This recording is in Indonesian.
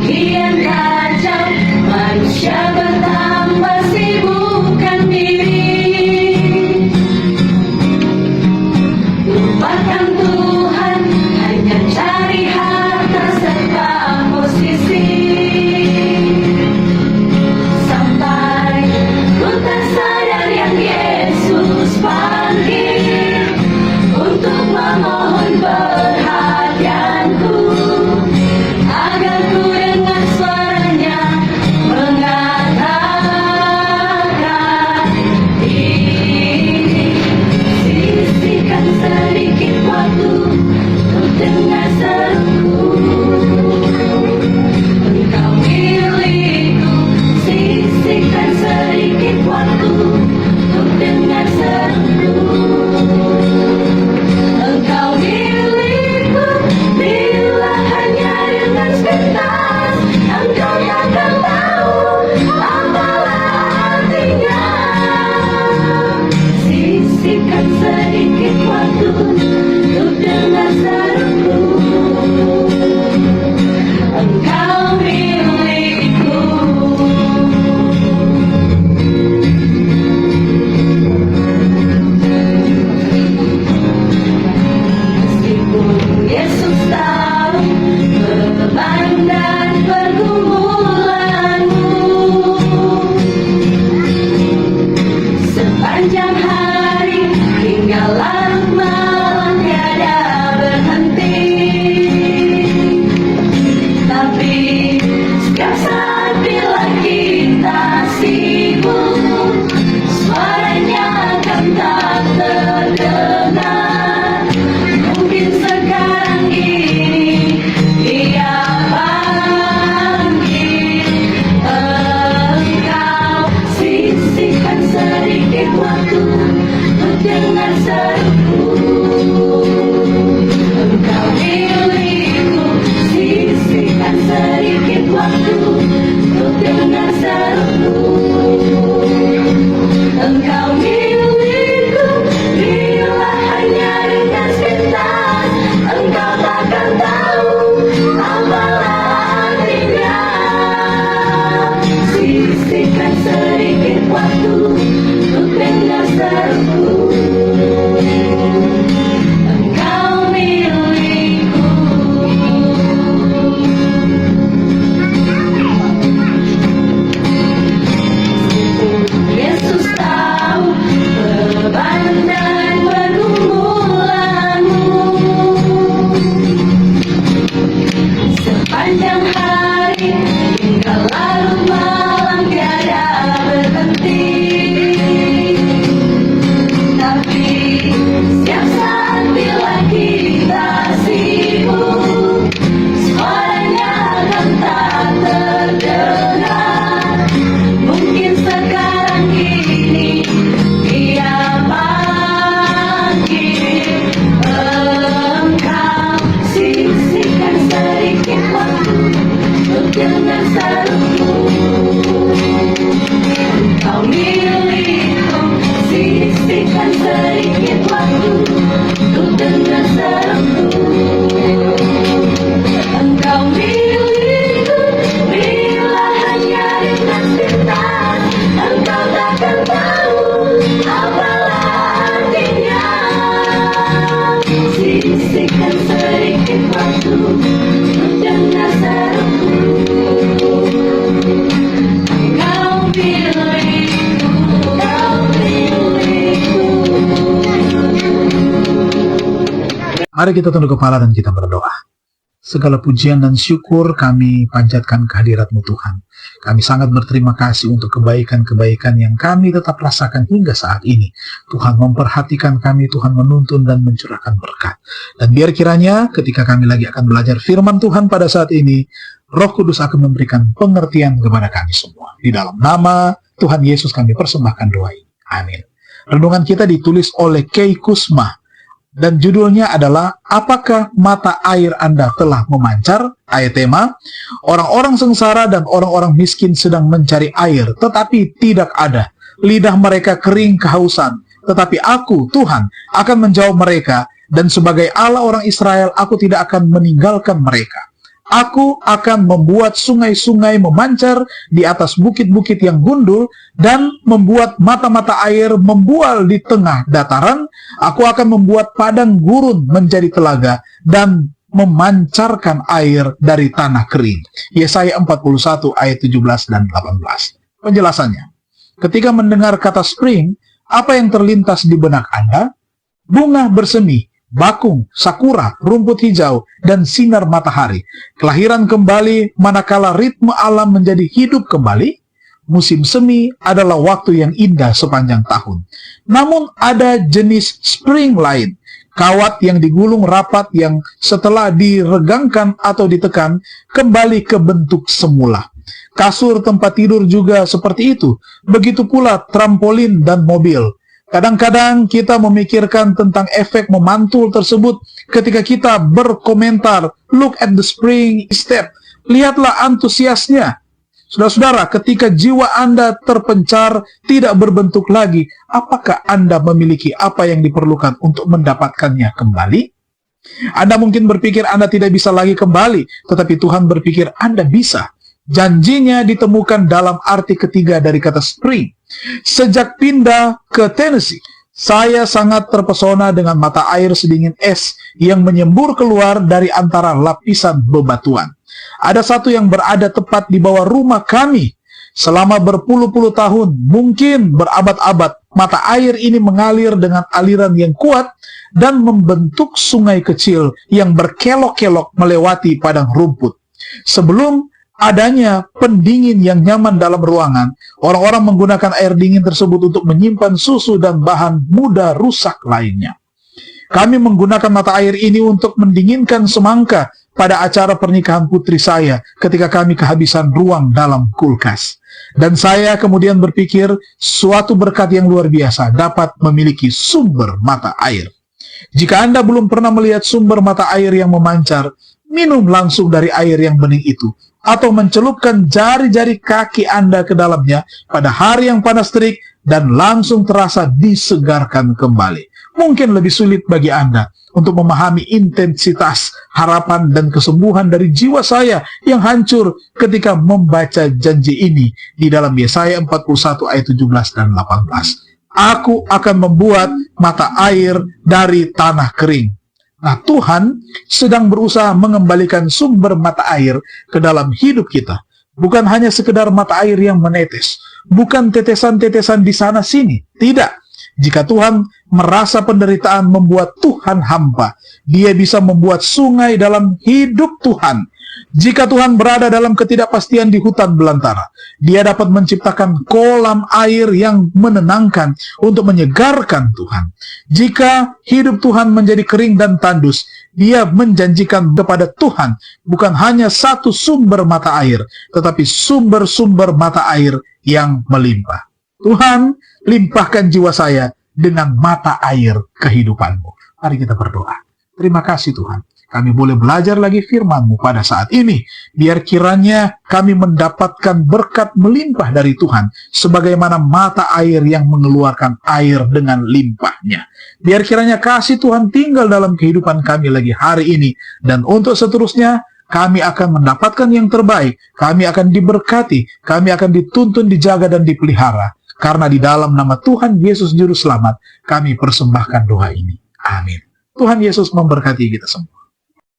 kian kacau, manusia bertambah sibukkan diri, lupakan Tuhan, hanya cari harta serta posisi, sampai ku tersadar yang Yesus panggil untuk memohon perhatianku, agar ku dengar suaranya mengatakan, ini sisihkan sedikit waktu untuk dengar seruku. Engkau milikku, sisihkan sedikit waktu untuk dengar seruku. Engkau milikku, bila hanya dengan sebentar, engkau takkan tahu apalah artinya. Sisihkan sedikit waktu untuk dengar seruku. Engkau milikku. Meskipun Yesus tahu beban dan pergumulanmu, sepanjang hari hingga larut malam tiada berhenti. Tapi setiap saat bila kita sibuk, suaranya akan tak terdengar. Mungkin sekarang ini Dia panggil engkau, sisihkan sedikit waktu untuk dengar seruku. Engkau milikku, sisihkan sedikit waktu untuk dengar seruku. Engkau milikku, bila hanya dengan sebentar, engkau takkan tahu apalah artinya. Sisihkan sedikit waktu untuk dengar seruku. Engkau milikku. Yesus tahu beban dan pergumulanmu, sepanjang hari hingga larut malam tiada berhenti. Tapi setiap saat bila kita sibuk, suaranya akan tak terdengar. Mungkin sekarang ini Dia panggil engkau, sisihkan sedikit waktu untuk dengar seruku. Engkau milikku, sisihkan sedikit waktu untuk dengar seruku. Engkau milikku, bila hanya dengan sebentar, engkau takkan tahu apalah artinya. Sisihkan sedikit waktu untuk dengar seruku. Engkau milikku, engkau milikku. Mari kita tunduk kepala dan kita berdoa. Segala pujian dan syukur kami panjatkan kehadirat-Mu Tuhan. Kami sangat berterima kasih untuk kebaikan-kebaikan yang kami tetap rasakan hingga saat ini. Tuhan memperhatikan kami, Tuhan menuntun dan mencurahkan berkat. Dan biar kiranya ketika kami lagi akan belajar firman Tuhan pada saat ini, Roh Kudus akan memberikan pengertian kepada kami semua. Di dalam nama Tuhan Yesus kami persembahkan doa ini. Amin. Renungan kita ditulis oleh Kay Kusma. Dan judulnya adalah, apakah mata air Anda telah memancar? Ayat tema, orang-orang sengsara dan orang-orang miskin sedang mencari air, tetapi tidak ada. Lidah mereka kering kehausan, tetapi aku, Tuhan, akan menjawab mereka, dan sebagai Allah orang Israel, aku tidak akan meninggalkan mereka. Aku akan membuat sungai-sungai memancar di atas bukit-bukit yang gundul dan membuat mata-mata air membual di tengah dataran. Aku akan membuat padang gurun menjadi telaga dan memancarkan air dari tanah kering. Yesaya 41 ayat 17 dan 18. Penjelasannya, ketika mendengar kata spring, apa yang terlintas di benak Anda? Bunga bersemi, bakung, sakura, rumput hijau, dan sinar matahari. Kelahiran kembali manakala ritme alam menjadi hidup kembali. Musim semi adalah waktu yang indah sepanjang tahun. Namun ada jenis spring lain, kawat yang digulung rapat yang setelah diregangkan atau ditekan kembali ke bentuk semula. Kasur tempat tidur juga seperti itu. Begitu pula trampolin dan mobil. Kadang-kadang kita memikirkan tentang efek memantul tersebut ketika kita berkomentar, "Look at the spring step." Lihatlah antusiasnya. Saudara-saudara, ketika jiwa Anda terpencar, tidak berbentuk lagi, apakah Anda memiliki apa yang diperlukan untuk mendapatkannya kembali? Anda mungkin berpikir Anda tidak bisa lagi kembali, tetapi Tuhan berpikir Anda bisa. Janjinya ditemukan dalam arti ketiga dari kata spring. Sejak pindah ke Tennessee, saya sangat terpesona dengan mata air sedingin es yang menyembur keluar dari antara lapisan bebatuan. Ada satu yang berada tepat di bawah rumah kami. Selama berpuluh-puluh tahun, mungkin berabad-abad, mata air ini mengalir dengan aliran yang kuat dan membentuk sungai kecil yang berkelok-kelok melewati padang rumput. Sebelum adanya pendingin yang nyaman dalam ruangan, orang-orang menggunakan air dingin tersebut untuk menyimpan susu dan bahan mudah rusak lainnya. Kami menggunakan mata air ini untuk mendinginkan semangka pada acara pernikahan putri saya ketika kami kehabisan ruang dalam kulkas. Dan saya kemudian berpikir suatu berkat yang luar biasa dapat memiliki sumber mata air. Jika Anda belum pernah melihat sumber mata air yang memancar, minum langsung dari air yang bening itu, atau mencelupkan jari-jari kaki Anda ke dalamnya pada hari yang panas terik dan langsung terasa disegarkan kembali. Mungkin lebih sulit bagi Anda untuk memahami intensitas harapan dan kesembuhan dari jiwa saya yang hancur ketika membaca janji ini di dalam Yesaya 41 ayat 17 dan 18. Aku akan membuat mata air dari tanah kering. Nah, Tuhan sedang berusaha mengembalikan sumber mata air ke dalam hidup kita. Bukan hanya sekedar mata air yang menetes. Bukan tetesan-tetesan di sana-sini. Tidak. Jika Tuhan merasa penderitaan membuat Tuhan hampa, Dia bisa membuat sungai dalam hidup Tuhan. Jika Tuhan berada dalam ketidakpastian di hutan belantara, Dia dapat menciptakan kolam air yang menenangkan untuk menyegarkan Tuhan. Jika hidup Tuhan menjadi kering dan tandus, Dia menjanjikan kepada Tuhan bukan hanya satu sumber mata air, tetapi sumber-sumber mata air yang melimpah. Tuhan, limpahkan jiwa saya dengan mata air kehidupan-Mu. Mari kita berdoa. Terima kasih Tuhan, kami boleh belajar lagi firman-Mu pada saat ini. Biar kiranya kami mendapatkan berkat melimpah dari Tuhan, sebagaimana mata air yang mengeluarkan air dengan limpahnya. Biar kiranya kasih Tuhan tinggal dalam kehidupan kami lagi hari ini, dan untuk seterusnya, kami akan mendapatkan yang terbaik, kami akan diberkati, kami akan dituntun, dijaga, dan dipelihara. Karena di dalam nama Tuhan Yesus Juru Selamat, kami persembahkan doa ini. Amin. Tuhan Yesus memberkati kita semua.